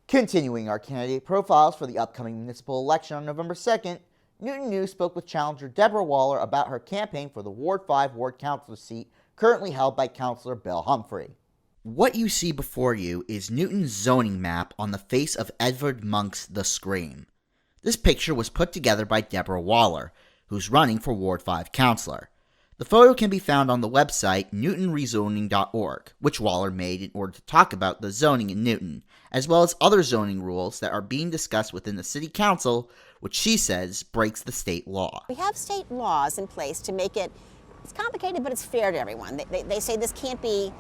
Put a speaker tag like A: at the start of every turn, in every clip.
A: Continuing our candidate profiles for the upcoming municipal election on November 2nd, Newton News spoke with challenger Debra Waller about her campaign for the Ward 5 Ward Councilor seat currently held by Councilor Bill Humphrey. What you see before you is Newton's zoning map on the face of Edvard Munch's The Scream. This picture was put together by Debra Waller, who's running for Ward 5 Councilor. The photo can be found on the website newtonrezoning.org, which Waller made in order to talk about the zoning in Newton, as well as other zoning rules that are being discussed within the City Council, which she says breaks the state law.
B: We have state laws in place to make it, it's complicated, but it's fair to everyone. They say this can't be,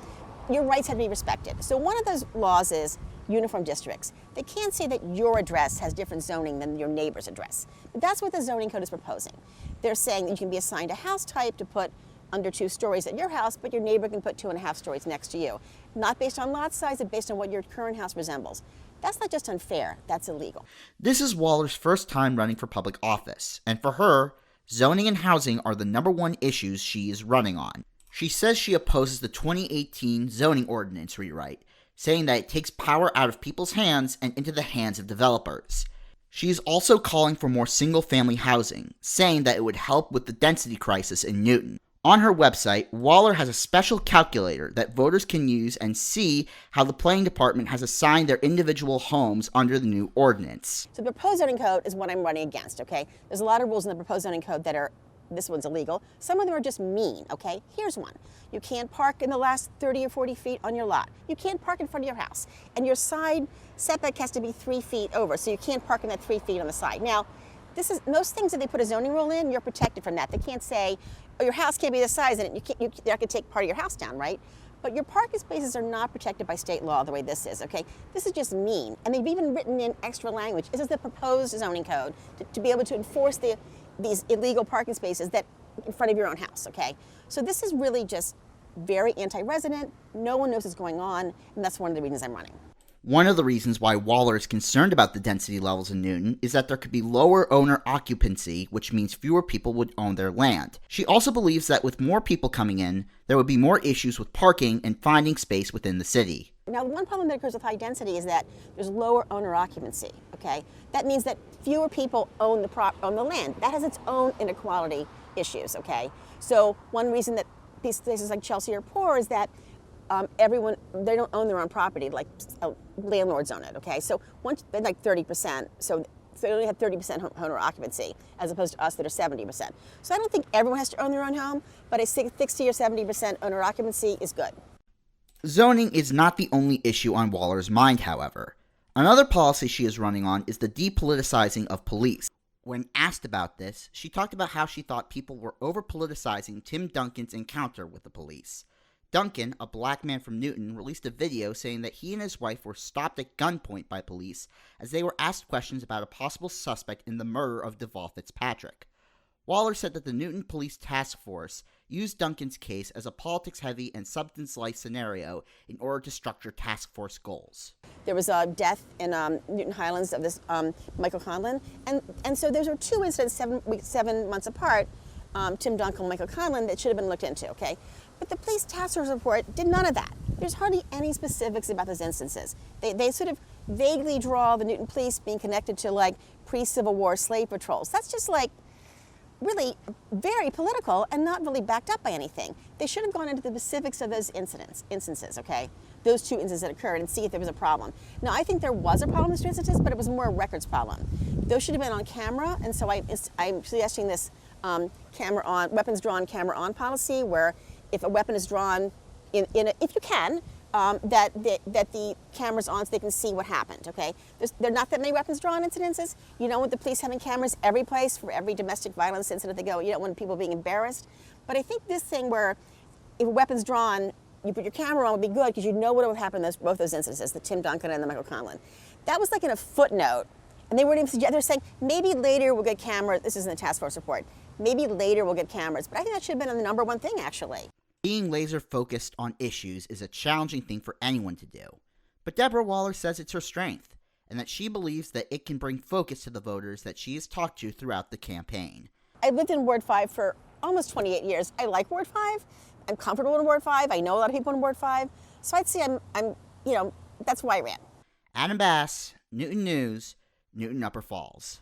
B: your rights have to be respected. So one of those laws is uniform districts. They can't say that your address has different zoning than your neighbor's address. But that's what the zoning code is proposing. They're saying that you can be assigned a house type to put under 2 stories at your house, but your neighbor can put 2.5 stories next to you. Not based on lot size, but based on what your current house resembles. That's not just unfair, that's illegal.
A: This is Waller's first time running for public office, and for her, zoning and housing are the #1 issues she is running on. She says she opposes the 2018 zoning ordinance rewrite, saying that it takes power out of people's hands and into the hands of developers. She is also calling for more single-family housing, saying that it would help with the density crisis in Newton. On her website, Waller has a special calculator that voters can use and see how the planning department has assigned their individual homes under the new ordinance.
B: So the proposed zoning code is what I'm running against, okay? There's a lot of rules in the proposed zoning code that are, this one's illegal. Some of them are just mean, okay? Here's one. You can't park in the last 30 or 40 feet on your lot. You can't park in front of your house. And your side setback has to be 3 feet over, so you can't park in that 3 feet on the side. Now, this is, most things that they put a zoning rule in, you're protected from that. They can't say, oh, your house can't be this size, and they're not going to take part of your house down, right? But your parking spaces are not protected by state law the way this is, okay? This is just mean. And they've even written in extra language. This is the proposed zoning code to be able to enforce these illegal parking spaces that in front of your own house, okay? So this is really just very anti-resident. No one knows what's going on, and that's one of the reasons I'm running.
A: One of the reasons why Waller is concerned about the density levels in Newton is that there could be lower owner occupancy, which means fewer people would own their land. She also believes that with more people coming in, there would be more issues with parking and finding space within the city.
B: Now, one problem that occurs with high density is that there's lower owner occupancy, okay? That means that fewer people own the land. That has its own inequality issues, okay? So one reason that these places like Chelsea are poor is that they don't own their own property, like landlords own it, okay? So once they're like 30%, so they only have 30% owner occupancy, as opposed to us that are 70%. So I don't think everyone has to own their own home, but a 60 or 70% owner occupancy is good.
A: Zoning is not the only issue on Waller's mind, however. Another policy she is running on is the depoliticizing of police. When asked about this, she talked about how she thought people were over-politicizing Tim Duncan's encounter with the police. Duncan, a black man from Newton, released a video saying that he and his wife were stopped at gunpoint by police as they were asked questions about a possible suspect in the murder of Deval Fitzpatrick. Waller said that the Newton Police Task Force used Duncan's case as a politics-heavy and substance-light scenario in order to structure task force goals.
B: There was a death in Newton Highlands of this Michael Conlon, and so those were 2 incidents 7 months apart, Tim Duncan and Michael Conlon, that should have been looked into, okay? But the police task force report did none of that. There's hardly any specifics about those instances. They sort of vaguely draw the Newton police being connected to like pre-Civil War slave patrols. That's just like really very political and not really backed up by anything. They should have gone into the specifics of those instances, okay? Those 2 instances that occurred and see if there was a problem. Now, I think there was a problem with 2 instances, but it was more a records problem. Those should have been on camera, and so I'm suggesting this weapons drawn, camera on policy, where if a weapon is drawn, if you can, that the camera's on so they can see what happened, okay? There are not that many weapons drawn incidences. You don't want the police having cameras every place for every domestic violence incident they go. You don't want people being embarrassed. But I think this thing where if a weapon's drawn, you put your camera on would be good because you know what would happen in both those instances, the Tim Duncan and the Michael Conlon. That was like in a footnote. And they weren't even suggesting, they're saying, maybe later we'll get cameras. This is in the task force report. Maybe later we'll get cameras. But I think that should have been the #1 thing, actually.
A: Being laser focused on issues is a challenging thing for anyone to do. But Debra Waller says it's her strength, and that she believes that it can bring focus to the voters that she has talked to throughout the campaign.
B: I lived in Ward 5 for almost 28 years. I like Ward 5. I'm comfortable in Ward 5. I know a lot of people in Ward 5. So I'd say I'm that's why I ran.
A: Adam Bass, Newton News, Newton Upper Falls.